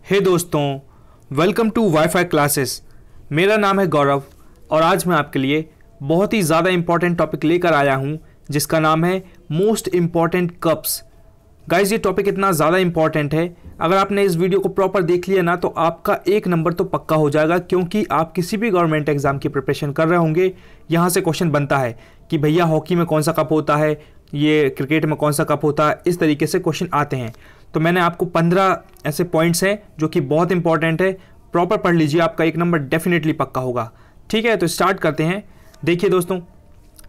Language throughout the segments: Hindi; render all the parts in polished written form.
हे दोस्तों, वेलकम टू वाईफाई क्लासेस। मेरा नाम है गौरव और आज मैं आपके लिए बहुत ही ज़्यादा इम्पॉर्टेंट टॉपिक लेकर आया हूँ जिसका नाम है मोस्ट इम्पॉर्टेंट कप्स। गाइज, ये टॉपिक इतना ज़्यादा इम्पॉर्टेंट है, अगर आपने इस वीडियो को प्रॉपर देख लिया ना तो आपका 1 नंबर तो पक्का हो जाएगा, क्योंकि आप किसी भी गवर्नमेंट एग्जाम की प्रिपरेशन कर रहे होंगे, यहाँ से क्वेश्चन बनता है कि भैया हॉकी में कौन सा कप होता है, ये क्रिकेट में कौन सा कप होता है, इस तरीके से क्वेश्चन आते हैं। तो मैंने आपको 15 ऐसे पॉइंट्स हैं जो कि बहुत इंपॉर्टेंट है, प्रॉपर पढ़ लीजिए, आपका 1 नंबर डेफिनेटली पक्का होगा। ठीक है, तो स्टार्ट करते हैं। देखिए दोस्तों,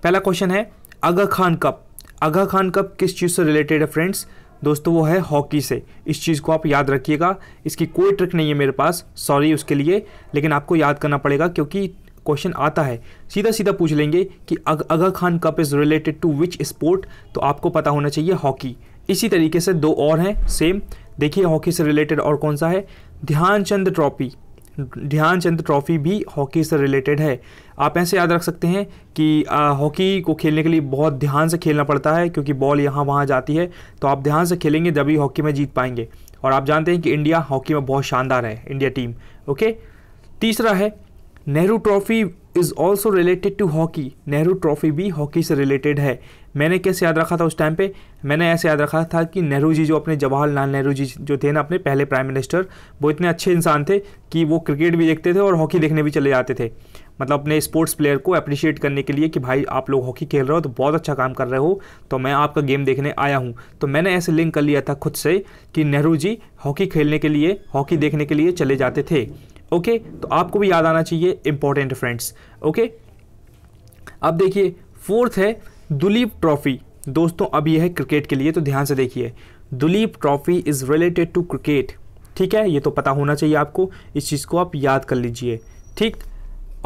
पहला क्वेश्चन है आगा खान कप। आगा खान कप किस चीज़ से रिलेटेड है फ्रेंड्स? दोस्तों वो है हॉकी से। इस चीज़ को आप याद रखिएगा, इसकी कोई ट्रिक नहीं है मेरे पास, सॉरी उसके लिए, लेकिन आपको याद करना पड़ेगा क्योंकि क्वेश्चन आता है। सीधा सीधा पूछ लेंगे कि Aga Khan cup is related to which sport, तो आपको पता होना चाहिए हॉकी। इसी तरीके से 2 और हैं सेम। देखिए हॉकी से रिलेटेड और कौन सा है, ध्यानचंद ट्रॉफी। ध्यानचंद ट्रॉफी भी हॉकी से रिलेटेड है। आप ऐसे याद रख सकते हैं कि हॉकी को खेलने के लिए बहुत ध्यान से खेलना पड़ता है, क्योंकि बॉल यहाँ वहाँ जाती है, तो आप ध्यान से खेलेंगे जब भी हॉकी में जीत पाएंगे। और आप जानते हैं कि इंडिया हॉकी में बहुत शानदार है, इंडिया टीम। ओके, तीसरा है Nehru trophy is also related to hockey. Nehru trophy भी हॉकी से रिलेटेड है। मैंने कैसे याद रखा था उस टाइम पे? मैंने ऐसे याद रखा था कि नेहरू जी, जो अपने जवाहरलाल नेहरू जी जो थे ना, अपने पहले प्राइम मिनिस्टर, वो इतने अच्छे इंसान थे कि वो क्रिकेट भी देखते थे और हॉकी देखने भी चले जाते थे। मतलब अपने स्पोर्ट्स प्लेयर को अप्रिशिएट करने के लिए कि भाई आप लोग हॉकी खेल रहे हो तो बहुत अच्छा काम कर रहे हो, तो मैं आपका गेम देखने आया हूँ। तो मैंने ऐसे लिंक कर लिया था खुद से कि नेहरू जी हॉकी खेलने के लिए, हॉकी देखने के लिए चले जाते थे। ओके, तो आपको भी याद आना चाहिए, इंपॉर्टेंट फ्रेंड्स। ओके, अब देखिए फोर्थ है दुलीप ट्रॉफी। दोस्तों अब यह है क्रिकेट के लिए, तो ध्यान से देखिए। Duleep trophy is related to cricket. ठीक है, ये तो पता होना चाहिए आपको, इस चीज़ को आप याद कर लीजिए। ठीक,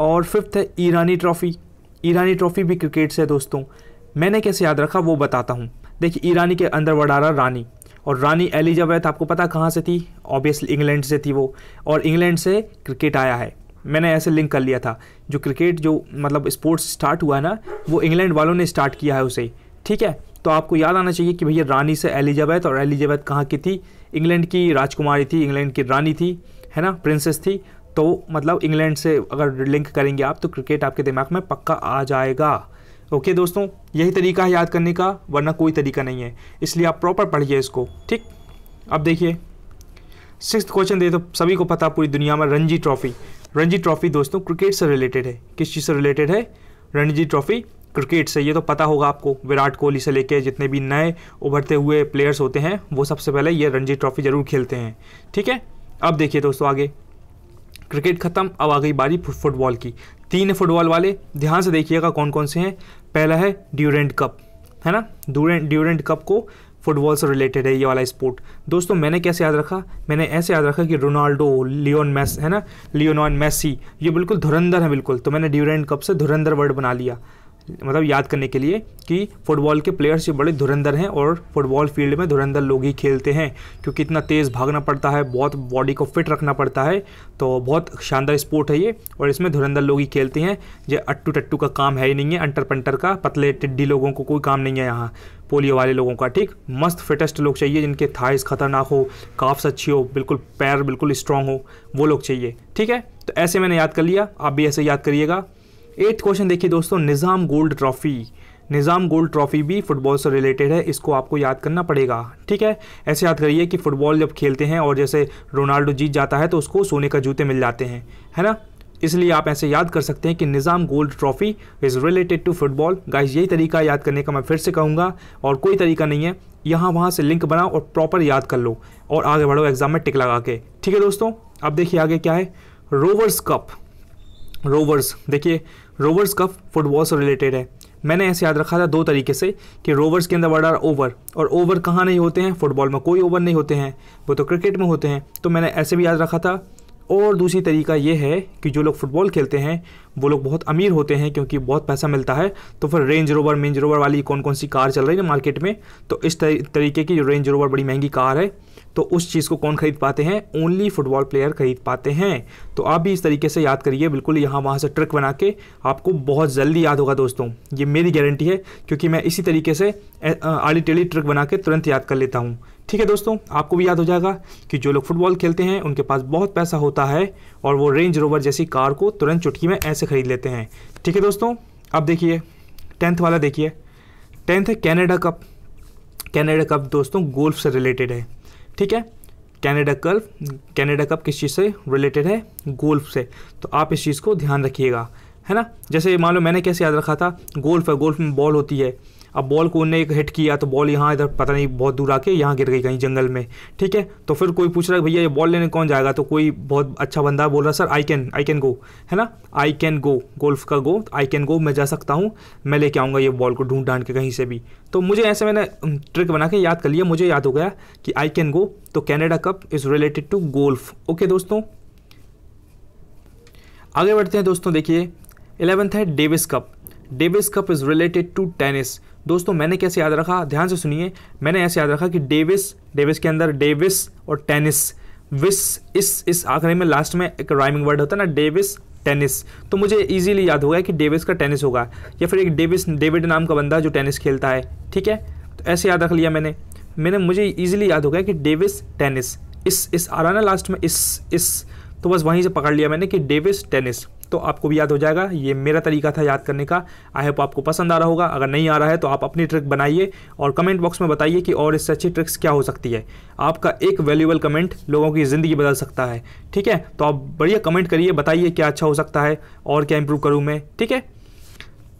और फिफ्थ है ईरानी ट्रॉफी। ईरानी ट्रॉफी भी क्रिकेट से है दोस्तों। मैंने कैसे याद रखा वो बताता हूँ। देखिए ईरानी के अंदर वर्ड आ रहा रानी, और रानी एलिजाबेथ आपको पता कहाँ से थी? ऑब्वियसली इंग्लैंड से थी वो, और इंग्लैंड से क्रिकेट आया है। मैंने ऐसे लिंक कर लिया था, जो क्रिकेट जो मतलब स्पोर्ट्स स्टार्ट हुआ है ना, वो इंग्लैंड वालों ने स्टार्ट किया है उसे। ठीक है, तो आपको याद आना चाहिए कि भैया रानी से एलिजाबेथ, और एलिजाबेथ कहाँ की थी? इंग्लैंड की राजकुमारी थी, इंग्लैंड की रानी थी, है ना, प्रिंसेस थी। तो मतलब इंग्लैंड से अगर लिंक करेंगे आप तो क्रिकेट आपके दिमाग में पक्का आ जाएगा। ओके दोस्तों, यही तरीका है याद करने का, वरना कोई तरीका नहीं है, इसलिए आप प्रॉपर पढ़िए इसको। ठीक, अब देखिए 6th क्वेश्चन दे, तो सभी को पता पूरी दुनिया में, रणजी ट्रॉफी। रणजी ट्रॉफी दोस्तों क्रिकेट से रिलेटेड है। किस चीज़ से रिलेटेड है? रणजी ट्रॉफी क्रिकेट से। ये तो पता होगा आपको, विराट कोहली से लेके जितने भी नए उभरते हुए प्लेयर्स होते हैं वो सबसे पहले ये रणजी ट्रॉफी जरूर खेलते हैं। ठीक है, अब देखिए दोस्तों आगे, क्रिकेट खत्म, अब आ गई बारी फुटबॉल की। 3 फुटबॉल वाले, ध्यान से देखिएगा कौन कौन से हैं। पहला है ड्यूरेंट कप, है ना, ड्यूरेंट कप को फुटबॉल से रिलेटेड है ये वाला स्पोर्ट। दोस्तों मैंने कैसे याद रखा? मैंने ऐसे याद रखा कि रोनाल्डो, लियोनेल मेसी ये बिल्कुल धुरंधर है बिल्कुल, तो मैंने ड्यूरेंट कप से धुरंधर वर्ड बना लिया, मतलब याद करने के लिए कि फुटबॉल के प्लेयर्स बड़े धुरंधर हैं और फुटबॉल फील्ड में धुरंधर लोग ही खेलते हैं, क्योंकि इतना तेज़ भागना पड़ता है, बहुत बॉडी को फिट रखना पड़ता है, तो बहुत शानदार स्पोर्ट है ये, और इसमें धुरंधर लोग ही खेलते हैं। ये अट्टू टट्टू का काम है ही नहीं है, अंटर पंटर का, पतले टिड्डी लोगों को कोई काम नहीं है यहाँ, पोलियो वाले लोगों का। ठीक, मस्त फिटेस्ट लोग चाहिए, जिनके थाइस खतरनाक हो, काफ्स अच्छी हो, बिल्कुल पैर बिल्कुल स्ट्रांग हो, वो लोग चाहिए। ठीक है, तो ऐसे मैंने याद कर लिया, आप भी ऐसे याद करिएगा। 8th क्वेश्चन देखिए दोस्तों, निज़ाम गोल्ड ट्रॉफी। निज़ाम गोल्ड ट्रॉफी भी फुटबॉल से रिलेटेड है, इसको आपको याद करना पड़ेगा। ठीक है, ऐसे याद करिए कि फुटबॉल जब खेलते हैं और जैसे रोनाल्डो जीत जाता है तो उसको सोने का जूते मिल जाते हैं, है ना, इसलिए आप ऐसे याद कर सकते हैं कि Nizam gold trophy is related to football. Guys यही तरीका याद करने का मैं फिर से कहूँगा, और कोई तरीका नहीं है, यहाँ वहाँ से लिंक बनाओ और प्रॉपर याद कर लो और आगे बढ़ो एग्जाम में टिक लगा के। ठीक है दोस्तों, अब देखिए आगे क्या है, रोवर्स कप। रोवर्स, देखिए रोवर्स कप फुटबॉल से रिलेटेड है। मैंने ऐसे याद रखा था 2 तरीके से कि रोवर्स के अंदर वर्ड आ रहा ओवर, और ओवर कहाँ नहीं होते हैं? फुटबॉल में कोई ओवर नहीं होते हैं, वो तो क्रिकेट में होते हैं, तो मैंने ऐसे भी याद रखा था। और दूसरी तरीका ये है कि जो लोग फुटबॉल खेलते हैं वो लोग बहुत अमीर होते हैं, क्योंकि बहुत पैसा मिलता है, तो फिर रेंज रोवर वाली कौन कौन सी कार चल रही है ना मार्केट में, तो इस तरीके की जो रेंज रोवर बड़ी महंगी कार है, तो उस चीज़ को कौन खरीद पाते हैं? ओनली फुटबॉल प्लेयर खरीद पाते हैं। तो आप भी इस तरीके से याद करिए, बिल्कुल यहाँ वहाँ से ट्रिक बना के आपको बहुत जल्दी याद होगा दोस्तों, ये मेरी गारंटी है, क्योंकि मैं इसी तरीके से आड़ी टेढ़ी ट्रिक बना के तुरंत याद कर लेता हूँ। ठीक है दोस्तों, आपको भी याद हो जाएगा कि जो लोग फुटबॉल खेलते हैं उनके पास बहुत पैसा होता है और वो रेंज रोवर जैसी कार को तुरंत चुटकी में ऐसे खरीद लेते हैं। ठीक है दोस्तों, अब देखिए 10th वाला देखिए। 10th है कैनेडा कप। कैनेडा कप दोस्तों गोल्फ से रिलेटेड है। ठीक है, कैनेडा कप किस चीज़ से रिलेटेड है? गोल्फ से। तो आप इस चीज़ को ध्यान रखिएगा, है ना। जैसे मान लो मैंने कैसे याद रखा था, गोल्फ है, गोल्फ में बॉल होती है। अब बॉल को उन्हें एक हिट किया तो बॉल यहाँ इधर पता नहीं बहुत दूर आके यहाँ गिर गई कहीं जंगल में। ठीक है, तो फिर कोई पूछ रहा है भैया ये बॉल लेने कौन जाएगा, तो कोई बहुत अच्छा बंदा बोल रहा सर आई कैन गो, है ना। आई कैन गो, गोल्फ का गो, आई कैन गो, मैं जा सकता हूँ, मैं लेके आऊँगा ये बॉल को ढूंढ ढांड के कहीं से भी। तो मुझे ऐसे मैंने ट्रिक बना के याद कर लिया, मुझे याद हो गया कि आई कैन गो, तो Canada cup is related to golf. Okay दोस्तों, आगे बढ़ते हैं दोस्तों। देखिए 11th है Davis cup. Davis cup is related to tennis. दोस्तों मैंने कैसे याद रखा, ध्यान से सुनिए। मैंने ऐसे याद रखा कि डेविस के अंदर डेविस और टेनिस, विस इस आखिरी में लास्ट में एक राइमिंग वर्ड होता है ना, डेविस टेनिस। तो मुझे इजीली याद होगा कि डेविस का टेनिस होगा, या फिर एक डेविड नाम का बंदा जो टेनिस खेलता है। ठीक है, तो ऐसे याद रख लिया मैंने मुझे इजीली याद हो गया कि डेविस टेनिस, इस आ रहा ना लास्ट में, इस तो बस वहीं से पकड़ लिया मैंने कि डेविस टेनिस। तो आपको भी याद हो जाएगा। ये मेरा तरीका था याद करने का। आई होप आपको पसंद आ रहा होगा। अगर नहीं आ रहा है तो आप अपनी ट्रिक बनाइए और कमेंट बॉक्स में बताइए कि और इससे अच्छी ट्रिक्स क्या हो सकती है। आपका एक वैल्यूएबल कमेंट लोगों की ज़िंदगी बदल सकता है। ठीक है, तो आप बढ़िया कमेंट करिए, बताइए क्या अच्छा हो सकता है और क्या इंप्रूव करूँ मैं। ठीक है,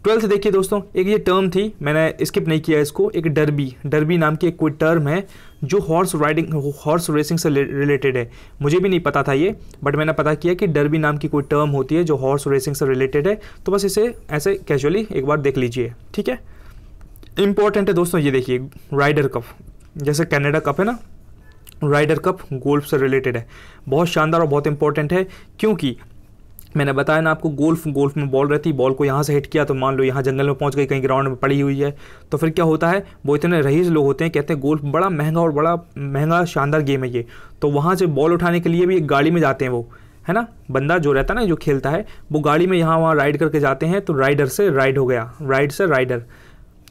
12th देखिए दोस्तों, एक ये टर्म थी, मैंने स्किप नहीं किया इसको, एक डर्बी नाम की एक कोई टर्म है जो हॉर्स रेसिंग से रिलेटेड है। मुझे भी नहीं पता था ये, बट मैंने पता किया कि डर्बी नाम की कोई टर्म होती है जो हॉर्स रेसिंग से रिलेटेड है। तो बस इसे ऐसे कैजुअली एक बार देख लीजिए। ठीक है, इंपॉर्टेंट है दोस्तों। ये देखिए राइडर कप, जैसे कनाडा कप है ना, राइडर कप गोल्फ से रिलेटेड है। बहुत शानदार और बहुत इंपॉर्टेंट है, क्योंकि मैंने बताया ना आपको, गोल्फ में बॉल रहती, बॉल को यहाँ से हिट किया तो मान लो यहाँ जंगल में पहुँच गई, कहीं ग्राउंड में पड़ी हुई है, तो फिर क्या होता है, वो इतने रईस लोग होते हैं, कहते हैं गोल्फ बड़ा महंगा और बड़ा महंगा शानदार गेम है ये। तो वहाँ से बॉल उठाने के लिए भी एक गाड़ी में जाते हैं वो, है ना, बंदा जो रहता है ना, जो खेलता है, वो गाड़ी में यहाँ वहाँ राइड करके जाते हैं। तो राइडर से राइड हो गया, राइड से राइडर,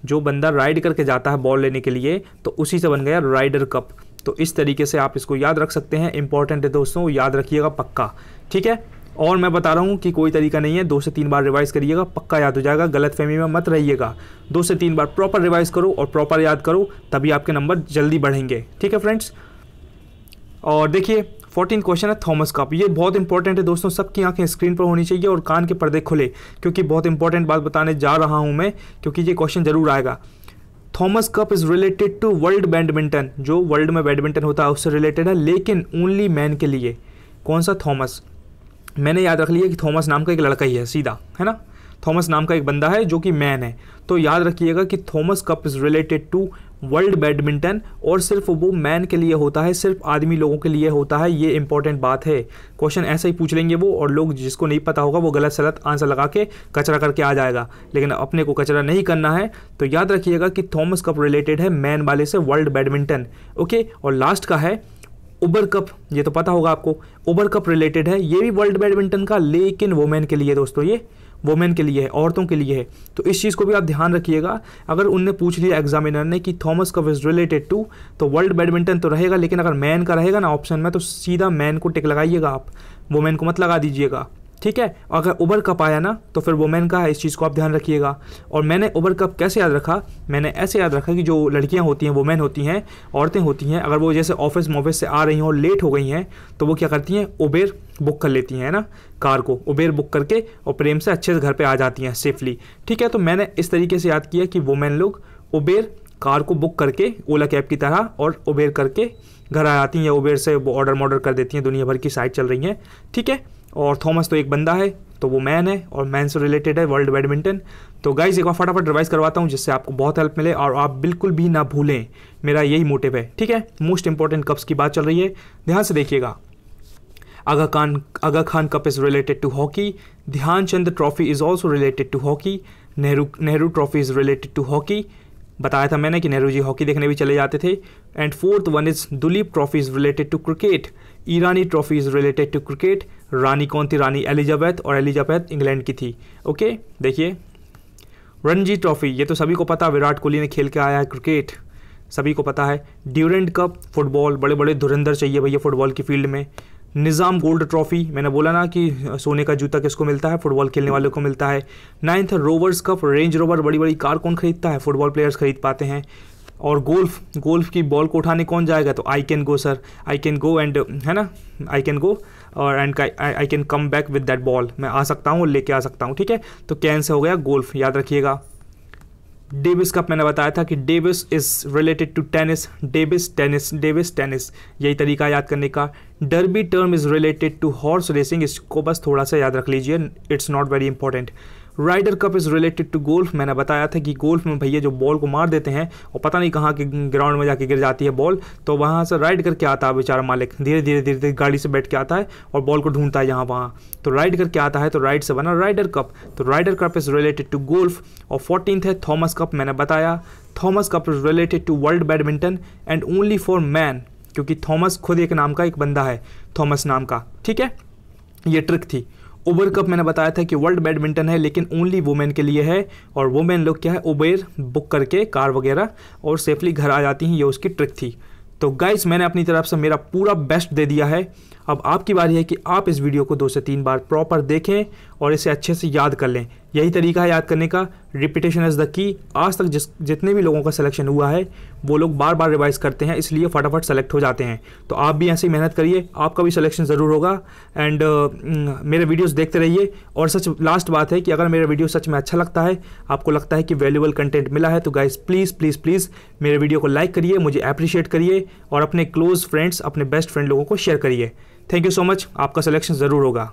जो बंदा राइड करके जाता है बॉल लेने के लिए, तो उसी से बन गया राइडर कप। तो इस तरीके से आप इसको याद रख सकते हैं। इंपॉर्टेंट है दोस्तों, याद रखिएगा पक्का। ठीक है, और मैं बता रहा हूँ कि कोई तरीका नहीं है, 2 से 3 बार रिवाइज करिएगा, पक्का याद हो जाएगा। गलतफहमी में मत रहिएगा, 2 से 3 बार प्रॉपर रिवाइज करो और प्रॉपर याद करो, तभी आपके नंबर जल्दी बढ़ेंगे। ठीक है फ्रेंड्स, और देखिए 14 क्वेश्चन है थॉमस कप। ये बहुत इंपॉर्टेंट है दोस्तों, सबकी आंखें स्क्रीन पर होनी चाहिए और कान के पर्दे खुले, क्योंकि बहुत इंपॉर्टेंट बात बताने जा रहा हूँ मैं, क्योंकि ये क्वेश्चन जरूर आएगा। Thomas cup is related to world badminton, जो वर्ल्ड में बैडमिंटन होता है उससे रिलेटेड है, लेकिन ओनली मैन के लिए। कौन सा थॉमस? मैंने याद रख लिया कि थॉमस नाम का एक लड़का ही है सीधा, है ना, थॉमस नाम का एक बंदा है जो कि मैन है। तो याद रखिएगा कि Thomas cup is related to world badminton, और सिर्फ वो मैन के लिए होता है, सिर्फ आदमी लोगों के लिए होता है। ये इंपॉर्टेंट बात है। क्वेश्चन ऐसा ही पूछ लेंगे वो, और लोग जिसको नहीं पता होगा वो गलत सलत आंसर लगा के कचरा करके आ जाएगा, लेकिन अपने को कचरा नहीं करना है। तो याद रखिएगा कि थॉमस कप रिलेटेड है मैन वाले से वर्ल्ड बैडमिंटन। ओके, और लास्ट का है उबर कप, ये तो पता होगा आपको, उबर कप रिलेटेड है, ये भी वर्ल्ड बैडमिंटन का, लेकिन वोमेन के लिए दोस्तों, ये वोमेन के लिए है, औरतों के लिए है। तो इस चीज़ को भी आप ध्यान रखिएगा। अगर उनने पूछ लिया एग्जामिनर ने कि Thomas cup is related to, तो वर्ल्ड बैडमिंटन तो रहेगा, लेकिन अगर मैन का रहेगा ना ऑप्शन में, तो सीधा मैन को टिक लगाइएगा आप, वोमेन को मत लगा दीजिएगा। ठीक है, अगर उबर कप आया ना तो फिर वोमेन का है, इस चीज़ को आप ध्यान रखिएगा। और मैंने उबर कप कैसे याद रखा, मैंने ऐसे याद रखा कि जो लड़कियां होती हैं, वोमेन होती हैं, औरतें होती हैं, अगर वो जैसे ऑफिस से आ रही हैं और लेट हो गई हैं, तो वो क्या करती हैं, उबेर बुक कर लेती हैं, ना, कार को उबेर बुक करके और प्रेम से अच्छे से घर पर आ जाती हैं सेफली। ठीक है, तो मैंने इस तरीके से याद किया कि वोमेन लोग उबेर कार को बुक करके ओला कैब की तरह और उबेर करके घर आ जाती हैं, या उबेर से वो ऑर्डर कर देती हैं, दुनिया भर की साइट चल रही हैं। ठीक है, और थॉमस तो एक बंदा है, तो वो मैन है, और मैन से रिलेटेड है वर्ल्ड बैडमिंटन। तो गाइज एक बार फटाफट रिवाइज करवाता हूँ, जिससे आपको बहुत हेल्प मिले और आप बिल्कुल भी ना भूलें, मेरा यही मोटिव है। ठीक है, मोस्ट इंपॉर्टेंट कप्स की बात चल रही है, ध्यान से देखिएगा। Aga Khan cup is related to hockey, Dhyanchand trophy is also related to hockey, Nehru trophy is related to hockey, बताया था मैंने कि नेहरू जी हॉकी देखने भी चले जाते थे। And 4th one is Duleep trophy is related to cricket, Irani trophy is related to cricket. रानी कौन थी, रानी एलिजाबेथ, और एलिजाबेथ इंग्लैंड की थी। ओके, देखिए रणजी ट्रॉफी, ये तो सभी को पता, विराट कोहली ने खेल के आया है क्रिकेट, सभी को पता है। ड्यूरेंट कप फुटबॉल, बड़े बड़े धुरंधर चाहिए भैया फुटबॉल की फील्ड में। निज़ाम गोल्ड ट्रॉफी, मैंने बोला ना कि सोने का जूता किसको मिलता है, फुटबॉल खेलने वालों को मिलता है। 9th rovers cup, range rover, बड़ी बड़ी कार कौन खरीदता है, फुटबॉल प्लेयर्स खरीद पाते हैं। और गोल्फ की बॉल को उठाने कौन जाएगा, तो आई can go sir, I can go and, है ना, आई कैन गो और and I can come back with that ball, मैं आ सकता हूँ, लेके आ सकता हूँ, ठीक है। तो कैन से हो गया गोल्फ, याद रखिएगा। डेविस कप मैंने बताया था कि Davis is related to tennis, Davis tennis, यही तरीका याद करने का। Derby term is related to horse racing, इसको बस थोड़ा सा याद रख लीजिए, it's not very important. Ryder cup is related to golf, मैंने बताया था कि गोल्फ में भैया जो बॉल को मार देते हैं और पता नहीं कहाँ के ग्राउंड में जाके गिर जाती है बॉल, तो वहाँ से राइड करके आता है बेचारा मालिक, धीरे धीरे गाड़ी से बैठ के आता है और बॉल को ढूंढता है यहाँ वहाँ, तो राइड करके आता है, तो राइड से बना राइडर कप। तो Ryder cup is related to golf. और 14th है थॉमस कप, मैंने बताया Thomas cup is related to world badminton and only for man, क्योंकि थॉमस खुद एक नाम का एक बंदा है, थॉमस नाम का, ठीक है, ये ट्रिक थी। उबर कप मैंने बताया था कि वर्ल्ड बैडमिंटन है लेकिन ओनली वुमेन के लिए है, और वुमेन लोग क्या है, उबेर बुक करके कार वगैरह और सेफली घर आ जाती हैं, ये उसकी ट्रिक थी। तो गाइस मैंने अपनी तरफ से मेरा पूरा बेस्ट दे दिया है। अब आपकी बारी है कि आप इस वीडियो को 2 से 3 बार प्रॉपर देखें और इसे अच्छे से याद कर लें, यही तरीका है याद करने का, रिपीटेशन इज़ द की। आज तक जितने भी लोगों का सिलेक्शन हुआ है वो लोग बार बार रिवाइज करते हैं, इसलिए फटाफट सेलेक्ट हो जाते हैं। तो आप भी ऐसे ही मेहनत करिए, आपका भी सिलेक्शन ज़रूर होगा। एंड मेरे वीडियोस देखते रहिए। और सच लास्ट बात है कि अगर मेरा वीडियो सच में अच्छा लगता है, आपको लगता है कि वैल्यूएबल कंटेंट मिला है, तो गाइस प्लीज़ मेरे वीडियो को लाइक करिए, मुझे अप्रिशिएट करिए और अपने क्लोज फ्रेंड्स, अपने बेस्ट फ्रेंड लोगों को शेयर करिए। थैंक यू सो मच, आपका सिलेक्शन ज़रूर होगा।